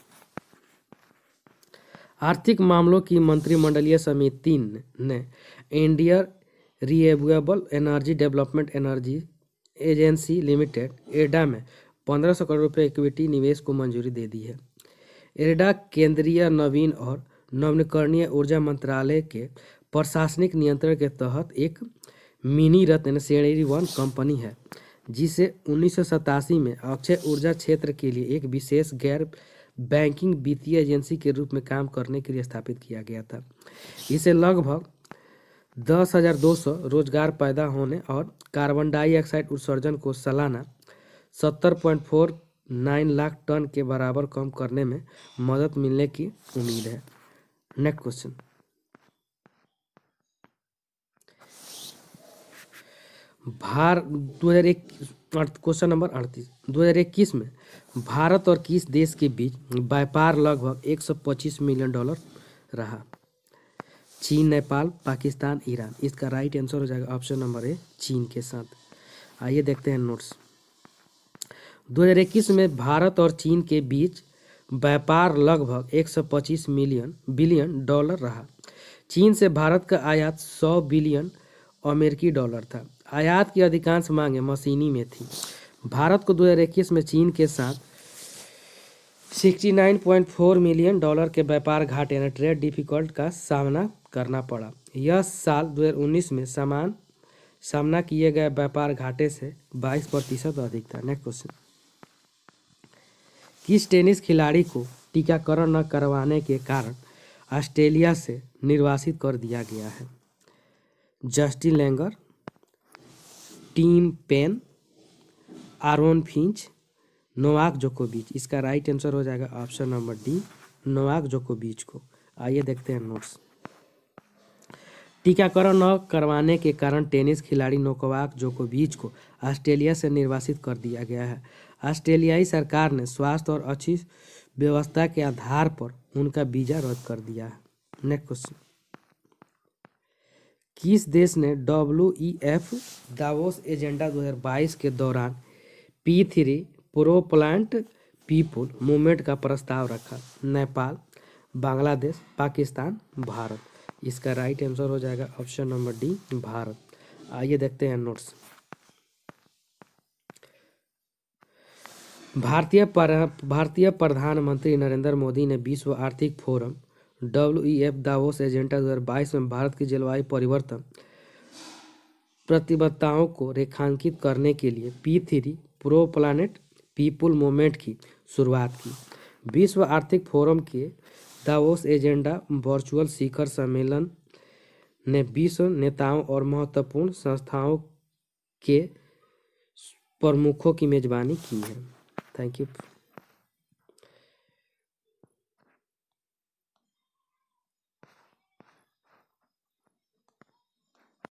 S1: आर्थिक मामलों की मंत्रिमंडलीय समिति ने Indian renewable energy development energy agency limited एडा में 1500 करोड़ रुपए इक्विटी निवेश को मंजूरी दे दी है। एडा केंद्रीय नवीन और नवीकरणीय ऊर्जा मंत्रालय के प्रशासनिक नियंत्रण के तहत एक मिनी रत्न श्रेणी 1 कंपनी है, जिसे 1987 में अक्षय ऊर्जा क्षेत्र के लिए एक विशेष गैर बैंकिंग वित्तीय एजेंसी के रूप में काम करने के लिए स्थापित किया गया था। इसे लगभग 10,200 रोजगार पैदा होने और कार्बन डाइऑक्साइड उत्सर्जन को सालाना 70.49 लाख टन के बराबर कम करने में मदद मिलने की उम्मीद है। Next question, question number 38। 2021 में भारत और किस देश के बीच व्यापार लगभग $125 मिलियन रहा? चीन, नेपाल, पाकिस्तान, ईरान। इसका राइट आंसर हो जाएगा ऑप्शन नंबर ए, चीन के साथ। आइए देखते हैं नोट्स। 2021 में भारत और चीन के बीच व्यापार लगभग $125 बिलियन रहा। चीन से भारत का आयात 100 बिलियन अमेरिकी डॉलर था। आयात की अधिकांश मांगें मशीनी में थी। भारत को 2021 में चीन के साथ $69.4 मिलियन के व्यापार घाटे यानी ट्रेड डिफिकल्ट का सामना करना पड़ा। यह साल 2019 में सामना किए गए व्यापार घाटे से 22% अधिक था। नेक्स्ट क्वेश्चन, किस टेनिस खिलाड़ी को टीकाकरण न करवाने के कारण ऑस्ट्रेलिया से निर्वासित कर दिया गया है? Justin Langer, Tim Paine, Aaron Finch, Novak जोकोविच। इसका राइट आंसर हो जाएगा ऑप्शन नंबर डी, नोवाक जोकोविच को। आइए देखते हैं नोट्स। टीकाकरण न करवाने के कारण टेनिस खिलाड़ी नोवाक जोकोविच को ऑस्ट्रेलिया से निर्वासित कर दिया गया है। ऑस्ट्रेलियाई सरकार ने स्वास्थ्य और अच्छी व्यवस्था के आधार पर उनका वीजा रद्द कर दिया है। नेक्स्ट क्वेश्चन, किस देश ने WEF दावोस एजेंडा 2022 के दौरान P3 pro plant people movement का प्रस्ताव रखा? नेपाल, बांग्लादेश, पाकिस्तान, भारत। इसका राइट आंसर हो जाएगा ऑप्शन नंबर डी, भारत। आइए देखते हैं नोट्स। भारतीय प्रधानमंत्री नरेंद्र मोदी ने विश्व आर्थिक फोरम WEF दावोस एजेंडा 2022 में भारत की जलवायु परिवर्तन प्रतिबद्धताओं को रेखांकित करने के लिए P3 pro planet people movement की शुरुआत की। विश्व आर्थिक फोरम के दावोस एजेंडा वर्चुअल शिखर सम्मेलन ने विश्व नेताओं और महत्वपूर्ण संस्थाओं के प्रमुखों की मेजबानी की है। Thank you.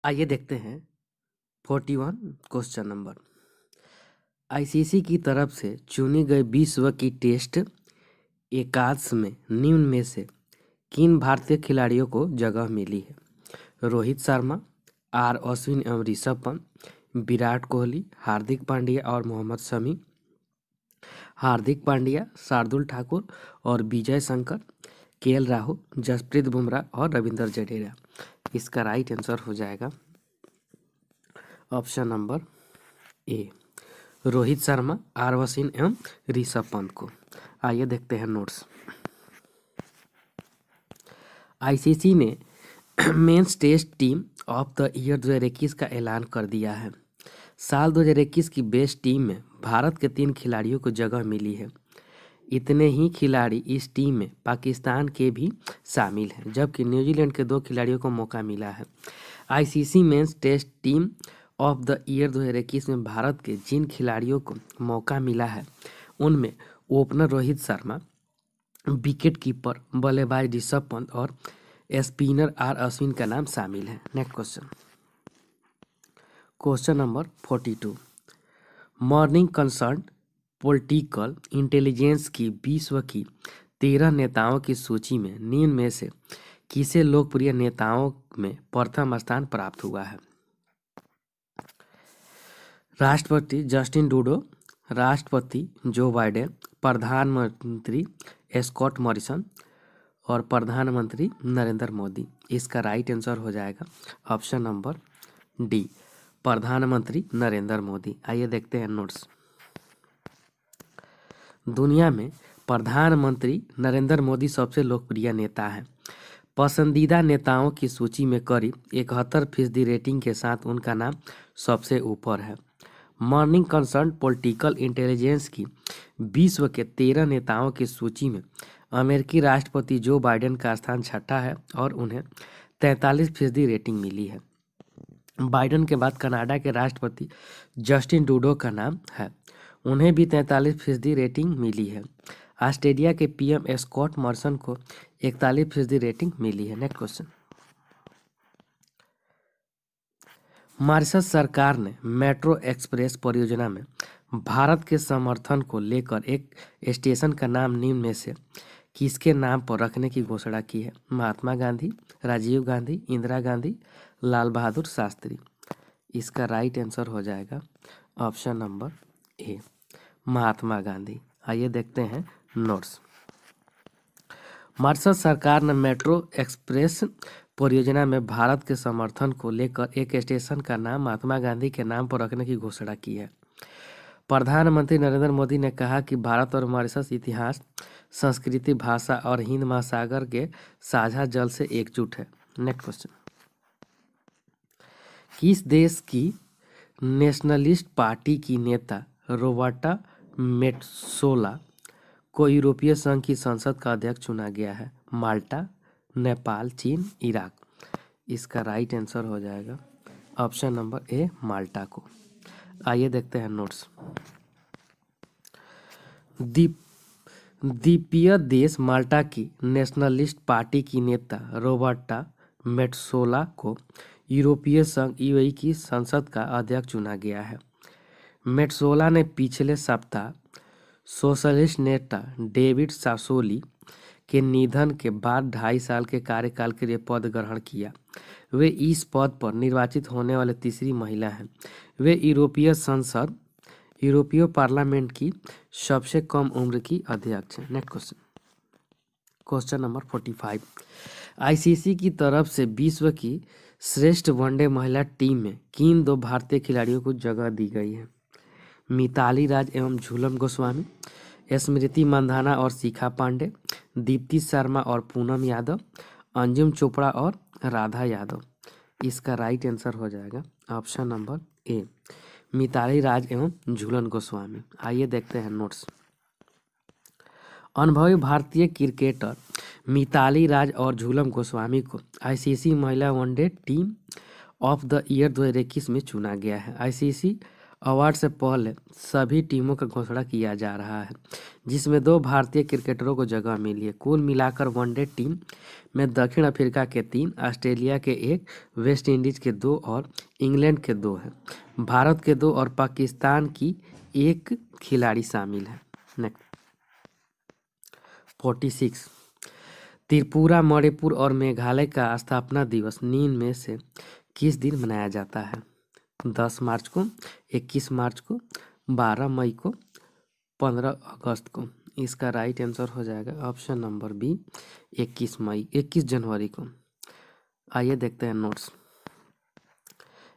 S1: आइए देखते हैं 41 क्वेश्चन नंबर। आईसीसी की तरफ से चुनी गई विश्व की टेस्ट एकादश में निम्न में से किन भारतीय खिलाड़ियों को जगह मिली है? रोहित शर्मा, आर अश्विन एवं ऋषभ पंत, विराट कोहली, हार्दिक पांड्या और मोहम्मद शमी, हार्दिक पांड्या, शार्दुल ठाकुर और विजय शंकर, केएल राहुल, जसप्रीत बुमराह और रविंद्र जडेजा। इसका राइट आंसर हो जाएगा option number A, Rohit Sharma, R Ashwin एवं ऋषभ पंत को। आइए देखते हैं नोट्स। आईसीसी ने men's test team of the year 2021 का ऐलान कर दिया है। साल 2021 की बेस्ट टीम में भारत के 3 खिलाड़ियों को जगह मिली है। इतने ही खिलाड़ी इस टीम में पाकिस्तान के भी शामिल हैं, जबकि न्यूजीलैंड के 2 खिलाड़ियों को मौका मिला है। ICC men's test team of the year 2021 में भारत के जिन खिलाड़ियों को मौका मिला है उनमें opener Rohit Sharma, wicket keeper बल्लेबाज ऋषभ पंत और स्पिनर आर अश्विन का नाम शामिल है। Next question, question number 42। Morning concern political intelligence की विश्व की 13 नेताओं की सूची में निम्न में से किसे लोकप्रिय नेताओं में प्रथम स्थान प्राप्त हुआ है? राष्ट्रपति जस्टिन ट्रूडो, राष्ट्रपति जो बाइडेन, प्रधानमंत्री स्कॉट मॉरिसन और प्रधानमंत्री नरेंद्र मोदी। इसका राइट आंसर हो जाएगा ऑप्शन नंबर डी, प्रधानमंत्री नरेंद्र मोदी। आइए देखते हैं नोट्स। दुनिया में प्रधानमंत्री नरेंद्र मोदी सबसे लोकप्रिय नेता हैं। पसंदीदा नेताओं की सूची में करीब 71% रेटिंग के साथ उनका नाम सबसे ऊपर है। मॉर्निंग कंसर्न पॉलिटिकल इंटेलिजेंस की विश्व के 13 नेताओं की सूची में अमेरिकी राष्ट्रपति जो बाइडेन का स्थान छठा है और उन्हें 43% रेटिंग मिली है। बाइडेन के बाद कनाडा के राष्ट्रपति जस्टिन ट्रूडो का नाम है, उन्हें भी 43% रेटिंग मिली है। ऑस्ट्रेलिया के पीएम स्कॉट मॉरिसन को 41% रेटिंग मिली है। नेक्स्ट क्वेश्चन, मॉरिशस सरकार ने मेट्रो एक्सप्रेस परियोजना में भारत के समर्थन को लेकर एक स्टेशन का नाम निम्न में से किसके नाम पर रखने की घोषणा की है? महात्मा गांधी, राजीव गांधी, इंदिरा गांधी, लाल बहादुर शास्त्री। इसका राइट आंसर हो जाएगा ऑप्शन नंबर ए, महात्मा गांधी। आइए देखते हैं नोट्स। मॉरिशस सरकार ने मेट्रो एक्सप्रेस परियोजना में भारत के समर्थन को लेकर एक स्टेशन का नाम महात्मा गांधी के नाम पर रखने की घोषणा की है। प्रधानमंत्री नरेंद्र मोदी ने कहा कि भारत और मॉरिशस इतिहास, संस्कृति, भाषा और हिंद महासागर के साझा जल से एकजुट है। नेक्स्ट क्वेश्चन, किस देश की नेशनलिस्ट पार्टी की नेता रोबर्टा मेट्सोला को यूरोपीय संघ की संसद का अध्यक्ष चुना गया है? माल्टा, नेपाल, चीन, इराक। इसका राइट आंसर हो जाएगा ऑप्शन नंबर ए, माल्टा को। आइए देखते हैं नोट्स। द्वीपीय देश माल्टा की नेशनलिस्ट पार्टी की नेता रोबर्टा मेट्सोला को यूरोपीय संघ यूएई की संसद का अध्यक्ष चुना गया है। मेट्सोला ने पिछले सप्ताह सोशलिस्ट नेता डेविड सासोली के निधन के बाद 2.5 साल के कार्यकाल के लिए पद ग्रहण किया। वे इस पद पर निर्वाचित होने वाले तीसरी महिला हैं। वे यूरोपीय पार्लियामेंट की सबसे कम उम्र की अध्यक्ष हैं। Next question, question number 45। ICC की तरफ से विश्व की श्रेष्ठ वनडे महिला टीम में किन 2 भारतीय खिलाड़ियों को जगह दी गई है? मिताली राज एवं झूलन गोस्वामी, स्मृति मंधाना और शिखा पांडे, दीप्ति शर्मा और पूनम यादव, अंजुम चोपड़ा और राधा यादव। इसका राइट आंसर हो जाएगा ऑप्शन नंबर ए, मिताली राज एवं झूलन गोस्वामी। आइए देखते हैं नोट्स। अनुभवी भारतीय क्रिकेटर मिताली राज और झूलन गोस्वामी को आईसीसी महिला one day team of the year 2021 में चुना गया है। आईसीसी अवार्ड से पहले सभी टीमों का घोषणा किया जा रहा है, जिसमें 2 भारतीय क्रिकेटरों को जगह मिली है। कुल मिलाकर वनडे टीम में दक्षिण अफ्रीका के 3, ऑस्ट्रेलिया के 1, वेस्ट इंडीज के 2 और इंग्लैंड के 2 हैं। भारत के 2 और पाकिस्तान की 1 खिलाड़ी शामिल है। नेक्स्ट 46, त्रिपुरा, मणिपुर और मेघालय का स्थापना दिवस निम्न में से किस दिन मनाया जाता है? 10 मार्च को, 21 मार्च को, 12 मई को, 15 अगस्त को। इसका राइट आंसर हो जाएगा ऑप्शन नंबर बी, 21 जनवरी को। आइए देखते हैं नोट्स।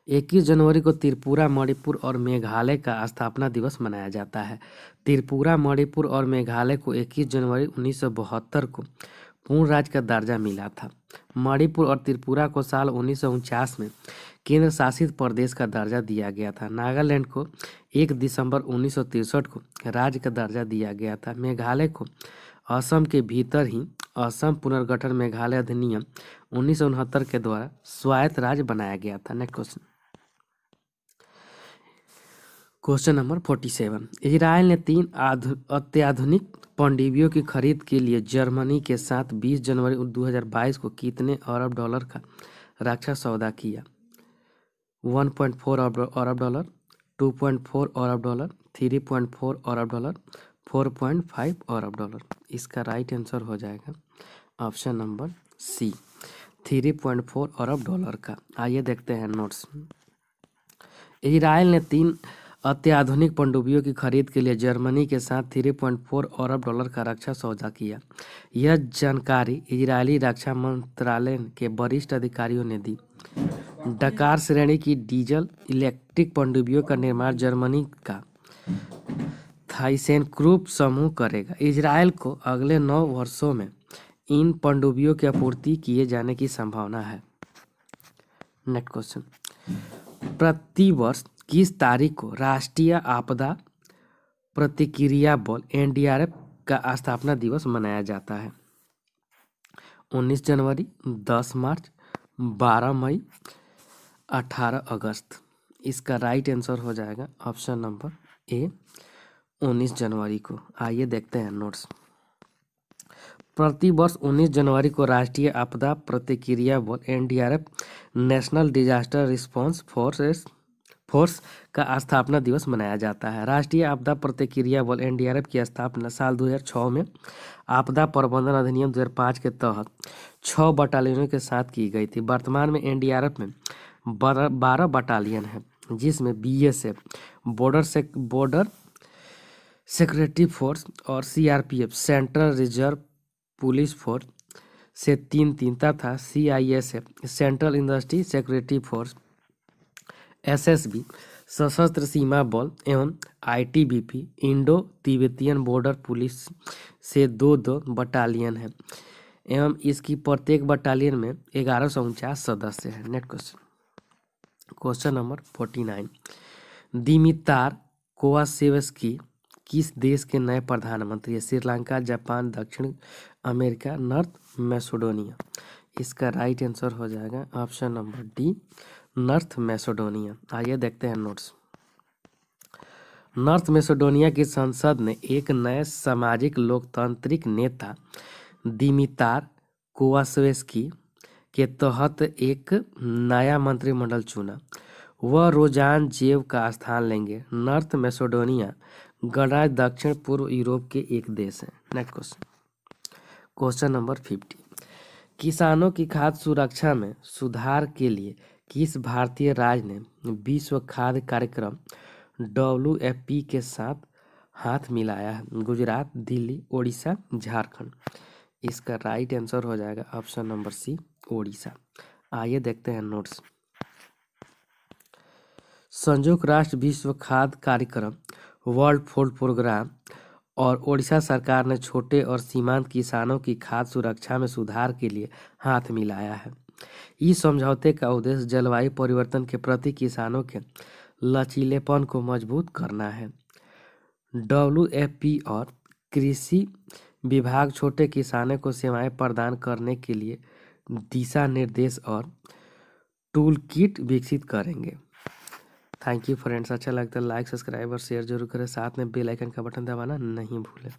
S1: 21 जनवरी को त्रिपुरा, मणिपुर और मेघालय का स्थापना दिवस मनाया जाता है। त्रिपुरा, मणिपुर और मेघालय को 21 जनवरी 1972 को पूर्ण राज्य का दर्जा मिला था। मणिपुर और त्रिपुरा को साल 1949 में केंद्र शासित प्रदेश का दर्जा दिया गया था। नागालैंड को 1 दिसंबर 1963 को राज्य का दर्जा दिया गया था। मेघालय को असम के भीतर ही असम पुनर्गठन मेघालय अधिनियम 1969 के द्वारा स्वायत्त राज्य बनाया गया था। नेक्स्ट क्वेश्चन नंबर 47, इजराइल ने 3 अत्याधुनिक पनडुब्बियों की खरीद के लिए जर्मनी के साथ 20 जनवरी 2022 को कितने अरब डॉलर का रक्षा सौदा किया? 1.4 अरब डॉलर, 2.4 अरब डॉलर, 3.4 अरब डॉलर, 4.5 अरब डॉलर। इसका राइट आंसर हो जाएगा ऑप्शन नंबर सी, 3.4 अरब डॉलर का। आइए देखते हैं नोट्स। इजराइल ने 3 अत्याधुनिक पनडुब्बियों की खरीद के लिए जर्मनी के साथ 3.4 अरब डॉलर का रक्षा सौदा किया। यह जानकारी इजरायली रक्षा मंत्रालय के वरिष्ठ अधिकारियों ने दी। डकार श्रेणी की डीजल इलेक्ट्रिक पनडुब्बियों का निर्माण जर्मनी का थाइसेनक्रूप समूह करेगा। इजराइल को अगले 9 वर्षों में इन पनडुब्बियों की आपूर्ति किए जाने की संभावना है। नेक्स्ट क्वेश्चन, प्रतिवर्ष किस तारीख को राष्ट्रीय आपदा प्रतिक्रिया बल एनडीआरएफ का स्थापना दिवस मनाया जाता है? 19 जनवरी, 10 मार्च, 12 मई, 18 अगस्त। इसका राइट आंसर हो जाएगा ऑप्शन नंबर ए, 19 जनवरी को। आइए देखते हैं नोट्स। प्रतिवर्ष 19 जनवरी को राष्ट्रीय आपदा प्रतिक्रिया बल NDRF national disaster response force का स्थापना दिवस मनाया जाता है। राष्ट्रीय आपदा प्रतिक्रिया बल एनडीआरएफ की स्थापना साल 2006 में आपदा प्रबंधन अधिनियम 2005 के तहत 6 बटालियनों के साथ की गई थी। वर्तमान में एनडीआरएफ में 12 बटालियन है, जिसमें बीएसएफ बॉर्डर सिक्योरिटी फोर्स और CRPF central reserve police force से 3 तथा CISF central industry security force, SSB सशस्त्र सीमा बल एवं ITBP Indo Tibetan border police से 2 बटालियन है एवं इसकी प्रत्येक बटालियन में 1149 सदस्य हैं। नेक्स्ट क्वेश्चन नंबर 49, दिमितार कोवासेव्स्की किस देश के नए प्रधानमंत्री है? श्रीलंका, जापान, दक्षिण अमेरिका, नॉर्थ मैसेडोनिया। इसका राइट आंसर हो जाएगा option number D, North Macedonia. आइए देखते हैं नोट्स। नॉर्थ मैसेडोनिया की संसद ने एक नए सामाजिक लोकतांत्रिक नेता दिमितार कोवासेव्स्की के तहत एक नया मंत्रिमंडल चुना। वह रोजान जेव का स्थान लेंगे। नॉर्थ मैसेडोनिया गणराज्य दक्षिण पूर्व यूरोप के एक देश है। नेक्स्ट क्वेश्चन नंबर 50, किसानों की खाद्य सुरक्षा में सुधार के लिए किस भारतीय राज्य ने विश्व खाद्य कार्यक्रम WFP के साथ हाथ मिलाया है? गुजरात, दिल्ली, ओडिशा, झारखंड। इसका राइट आंसर हो जाएगा ऑप्शन नंबर सी, ओडिशा। आइए देखते हैं नोट्स। संयुक्त राष्ट्र विश्व खाद्य कार्यक्रम वर्ल्ड फूड प्रोग्राम और ओडिशा सरकार ने छोटे और सीमांत किसानों की खाद्य सुरक्षा में सुधार के लिए हाथ मिलाया है। इस समझौते का उद्देश्य जलवायु परिवर्तन के प्रति किसानों के लचीलेपन को मजबूत करना है। WFP और कृषि विभाग छोटे किसानों को सेवाएं प्रदान करने के लिए दिशा निर्देश और टूल किट विकसित करेंगे। Thank you friends. अच्छा लगता है लाइक, सब्सक्राइब और शेयर जरूर करें। साथ में बेल आइकन का बटन दबाना नहीं भूलें।